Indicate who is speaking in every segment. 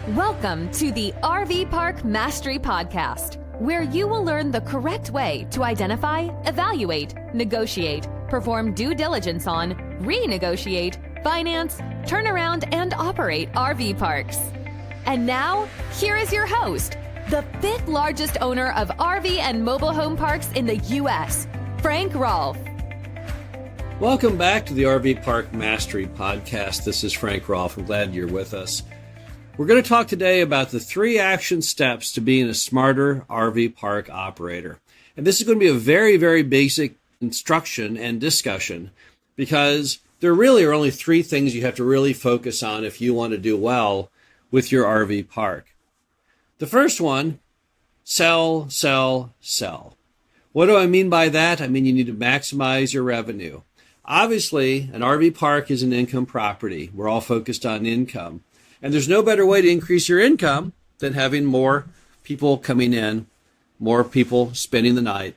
Speaker 1: Welcome to the RV Park Mastery Podcast, where you will learn the correct way to identify, evaluate, negotiate, perform due diligence on, renegotiate, finance, turn around, and operate RV parks. And now, here is your host, the fifth largest owner of RV and mobile home parks in the U.S., Frank Rolfe.
Speaker 2: Welcome back to the RV Park Mastery Podcast. This is Frank Rolfe. I'm glad you're with us. We're going to talk today about the 3 action steps to being a smarter RV park operator. And this is going to be a very, very basic instruction and discussion because there really are only 3 things you have to really focus on if you want to do well with your RV park. The first one, sell, sell, sell. What do I mean by that? I mean you need to maximize your revenue. Obviously, an RV park is an income property. We're all focused on income. And there's no better way to increase your income than having more people coming in, more people spending the night,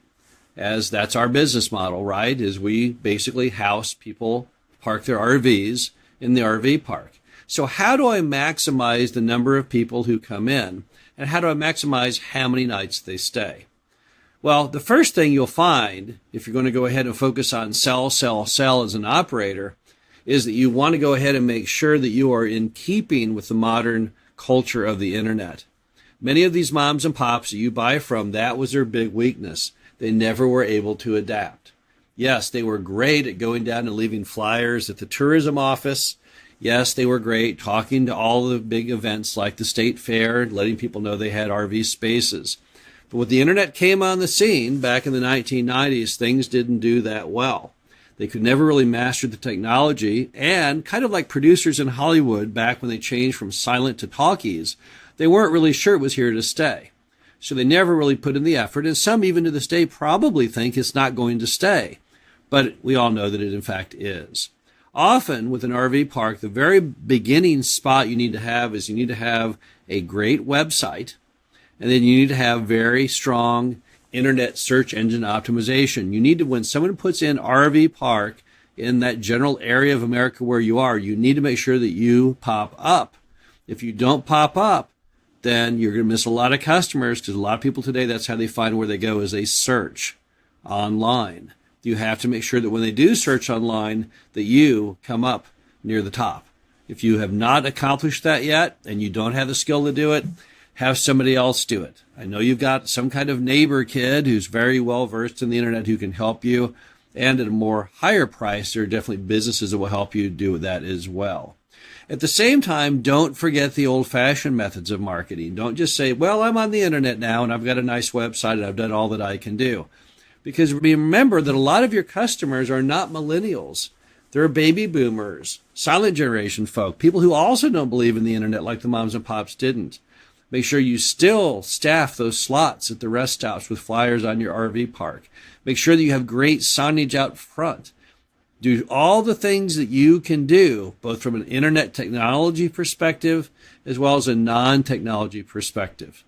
Speaker 2: as that's our business model, right? Is we basically house people, park their RVs in the RV park. So how do I maximize the number of people who come in? And how do I maximize how many nights they stay? Well, the first thing you'll find, if you're going to go ahead and focus on sell, sell, sell as an operator, is that you want to go ahead and make sure that you are in keeping with the modern culture of the internet. Many of these moms and pops that you buy from, that was their big weakness. They never were able to adapt. Yes, they were great at going down and leaving flyers at the tourism office. Yes, they were great talking to all the big events like the state fair, letting people know they had RV spaces. But when the internet came on the scene back in the 1990s, things didn't do that well. They could never really master the technology, and kind of like producers in Hollywood back when they changed from silent to talkies, they weren't really sure it was here to stay. So they never really put in the effort, and some even to this day probably think it's not going to stay. But we all know that it in fact is. Often with an RV park, the very beginning spot you need to have is you need to have a great website, and then you need to have very strong internet search engine optimization. You need to, when someone puts in RV park in that general area of America where you are, you need to make sure that you pop up. If you don't pop up, then you're going to miss a lot of customers because a lot of people today, that's how they find where they go is they search online. You have to make sure that when they do search online, that you come up near the top. If you have not accomplished that yet and you don't have the skill to do it, have somebody else do it. I know you've got some kind of neighbor kid who's very well versed in the internet who can help you, and at a more higher price, there are definitely businesses that will help you do that as well. At the same time, don't forget the old-fashioned methods of marketing. Don't just say, well, I'm on the internet now and I've got a nice website and I've done all that I can do. Because remember that a lot of your customers are not millennials. They're baby boomers, silent generation folk, people who also don't believe in the internet like the moms and pops didn't. Make sure you still staff those slots at the rest stops with flyers on your RV park. Make sure that you have great signage out front. Do all the things that you can do, both from an internet technology perspective as well as a non-technology perspective.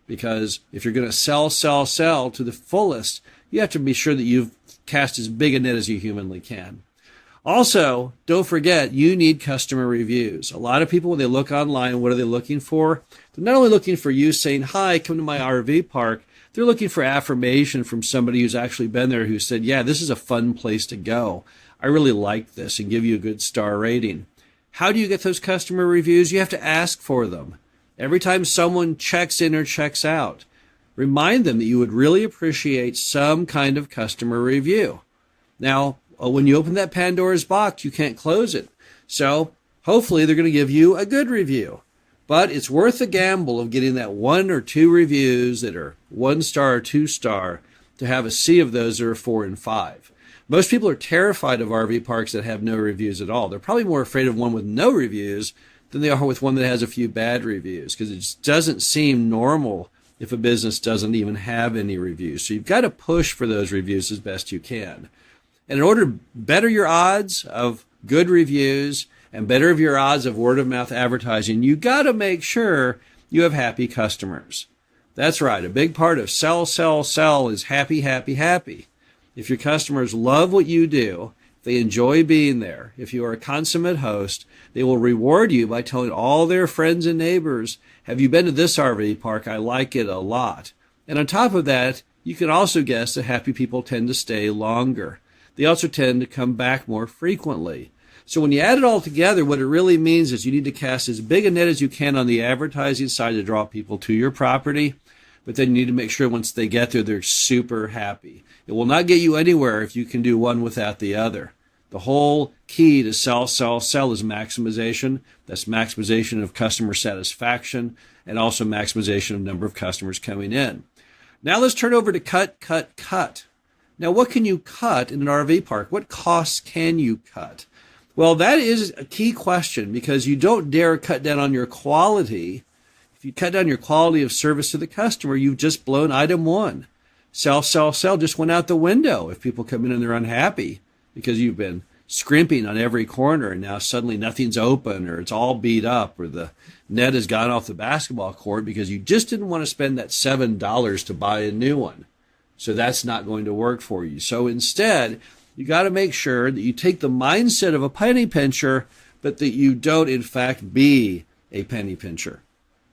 Speaker 2: Because if you're going to sell, sell, sell to the fullest, you have to be sure that you've cast as big a net as you humanly can. Also, don't forget, you need customer reviews. A lot of people, when they look online, what are they looking for? They're not only looking for you saying, hi, come to my RV park. They're looking for affirmation from somebody who's actually been there who said, yeah, this is a fun place to go. I really like this, and give you a good star rating. How do you get those customer reviews? You have to ask for them. Every time someone checks in or checks out, remind them that you would really appreciate some kind of customer review. Now, when you open that Pandora's box, you can't close it. So hopefully they're going to give you a good review. But it's worth the gamble of getting that 1 or 2 reviews that are 1 star or 2 star to have a sea of those that are 4 and 5. Most people are terrified of RV parks that have no reviews at all. They're probably more afraid of one with no reviews than they are with one that has a few bad reviews, because it just doesn't seem normal if a business doesn't even have any reviews. So you've got to push for those reviews as best you can. And in order to better your odds of good reviews and better your odds of word-of-mouth advertising, you got to make sure you have happy customers. That's right. A big part of sell, sell, sell is happy, happy, happy. If your customers love what you do, they enjoy being there, if you are a consummate host, They will reward you by telling all their friends and neighbors, have you been to this RV park? I like it a lot. And on top of that, you can also guess that happy people tend to stay longer. They also tend to come back more frequently. So when you add it all together, what it really means is you need to cast as big a net as you can on the advertising side to draw people to your property. But then you need to make sure once they get there, they're super happy. It will not get you anywhere if you can do one without the other. The whole key to sell is maximization. That's maximization of customer satisfaction and also maximization of number of customers coming in. Now let's turn over to cut. Now what can you cut in an RV park? What costs can you cut? Well, that is a key question because you don't dare cut down on your quality. If you cut down your quality of service to the customer, you've just blown item one. Sell just went out the window if people come in and they're unhappy because you've been scrimping on every corner and now suddenly nothing's open or it's all beat up or the net has gone off the basketball court because you just didn't want to spend that $7 to buy a new one. So that's not going to work for you. So instead, you got to make sure that you take the mindset of a penny pincher, but that you don't in fact be a penny pincher.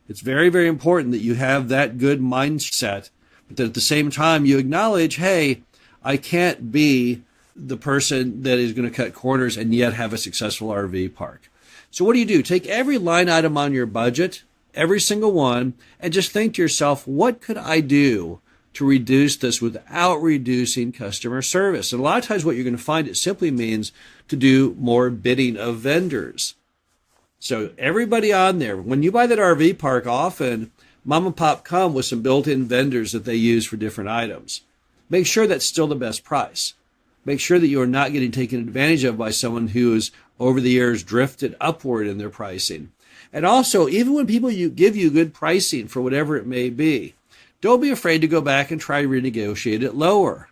Speaker 2: It's very, very important that you have that good mindset, but that at the same time you acknowledge, hey, I can't be the person that is going to cut corners and yet have a successful RV park. So what do? Take every line item on your budget, every single one, and just think to yourself, what could I do to reduce this without reducing customer service? And a lot of times what you're going to find, it simply means to do more bidding of vendors. So everybody on there, when you buy that RV park, often mom and pop come with some built-in vendors that they use for different items. Make sure that's still the best price. Make sure that you are not getting taken advantage of by someone who has over the years drifted upward in their pricing. And also, even when people give you good pricing for whatever it may be, don't be afraid to go back and try to renegotiate it lower.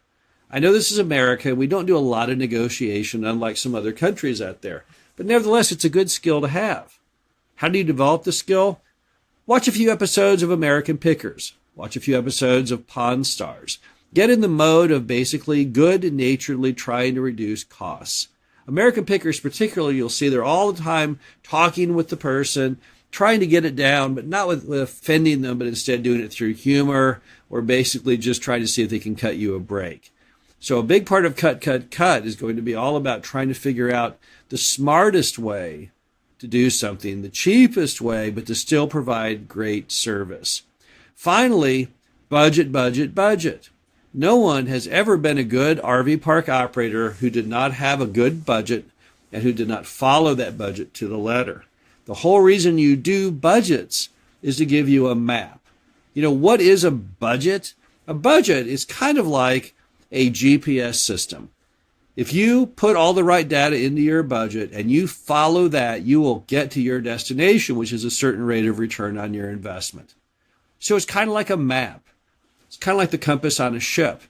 Speaker 2: I know this is America, and we don't do a lot of negotiation, unlike some other countries out there. But nevertheless, it's a good skill to have. How do you develop the skill? Watch a few episodes of American Pickers. Watch a few episodes of Pawn Stars. Get in the mode of basically good-naturedly trying to reduce costs. American Pickers particularly, you'll see they're all the time talking with the person, trying to get it down, but not with offending them, but instead doing it through humor or basically just trying to see if they can cut you a break. So a big part of cut is going to be all about trying to figure out the smartest way to do something, the cheapest way, but to still provide great service. Finally, budget. No one has ever been a good RV park operator who did not have a good budget and who did not follow that budget to the letter. The whole reason you do budgets is to give you a map. You know, what is a budget? A budget is kind of like a GPS system. If you put all the right data into your budget and you follow that, you will get to your destination, which is a certain rate of return on your investment. So it's kind of like a map. It's kind of like the compass on a ship.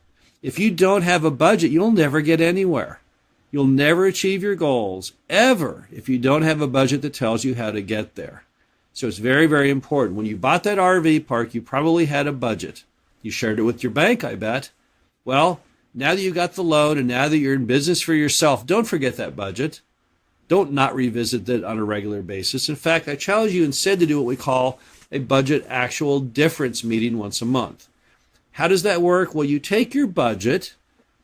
Speaker 2: If you don't have a budget, you'll never get anywhere. You'll never achieve your goals, ever, if you don't have a budget that tells you how to get there. So it's very, very important. When you bought that RV park, you probably had a budget. You shared it with your bank, I bet. Well, now that you got the loan and now that you're in business for yourself, don't forget that budget. Don't not revisit it on a regular basis. In fact, I challenge you instead to do what we call a budget actual difference meeting once a month. How does that work? Well, you take your budget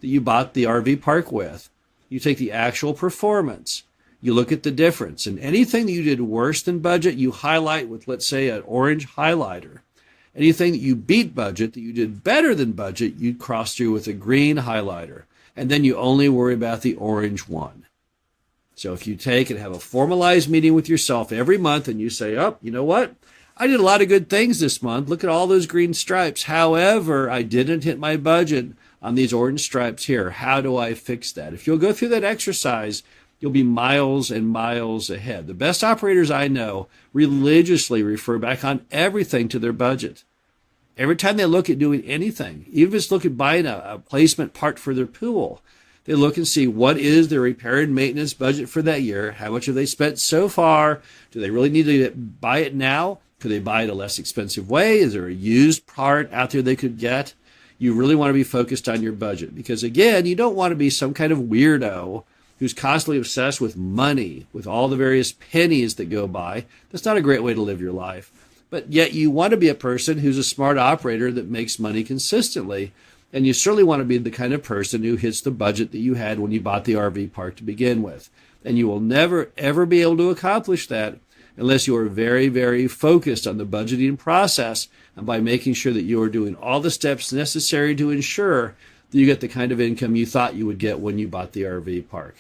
Speaker 2: that you bought the RV park with, you take the actual performance, you look at the difference, and anything that you did worse than budget, you highlight with, let's say, an orange highlighter. Anything that you beat budget, that you did better than budget, you cross through with a green highlighter. And then you only worry about the orange one. So if you take and have a formalized meeting with yourself every month and you say, oh, you know what? I did a lot of good things this month. Look at all those green stripes. However, I didn't hit my budget on these orange stripes here. How do I fix that? If you'll go through that exercise, you'll be miles and miles ahead. The best operators I know religiously refer back on everything to their budget. Every time they look at doing anything, even if it's look at buying a placement part for their pool, they look and see what is their repair and maintenance budget for that year. How much have they spent so far? Do they really need to buy it now? Could they buy it a less expensive way? Is there a used part out there they could get? You really want to be focused on your budget because, again, you don't want to be some kind of weirdo who's constantly obsessed with money, with all the various pennies that go by. That's not a great way to live your life. But yet you want to be a person who's a smart operator that makes money consistently. And you certainly want to be the kind of person who hits the budget that you had when you bought the RV park to begin with. And you will never, ever be able to accomplish that unless you are very, very focused on the budgeting process and by making sure that you are doing all the steps necessary to ensure that you get the kind of income you thought you would get when you bought the RV park.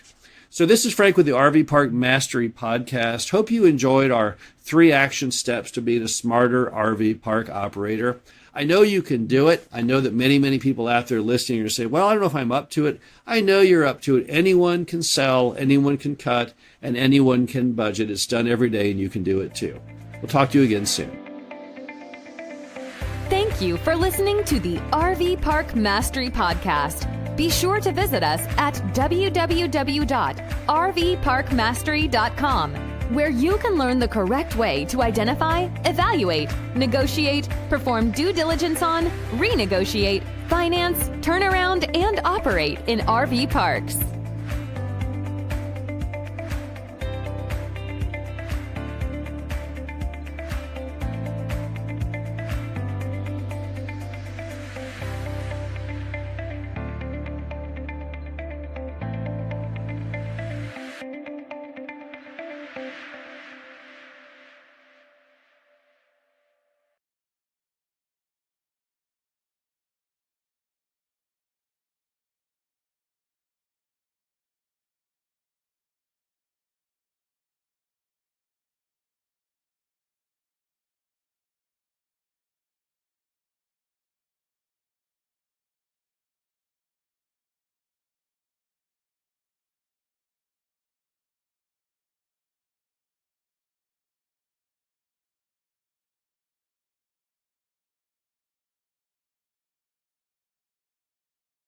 Speaker 2: So this is Frank with the RV Park Mastery Podcast. Hope you enjoyed our 3 action steps to being a smarter RV park operator. I know you can do it. I know that many, many people out there listening are saying, well, I don't know if I'm up to it. I know you're up to it. Anyone can sell, anyone can cut, and anyone can budget. It's done every day, and you can do it too. We'll talk to you again soon.
Speaker 1: Thank you for listening to the RV Park Mastery Podcast. Be sure to visit us at www.rvparkmastery.com, where you can learn the correct way to identify, evaluate, negotiate, perform due diligence on, renegotiate, finance, turn around, and operate in RV parks.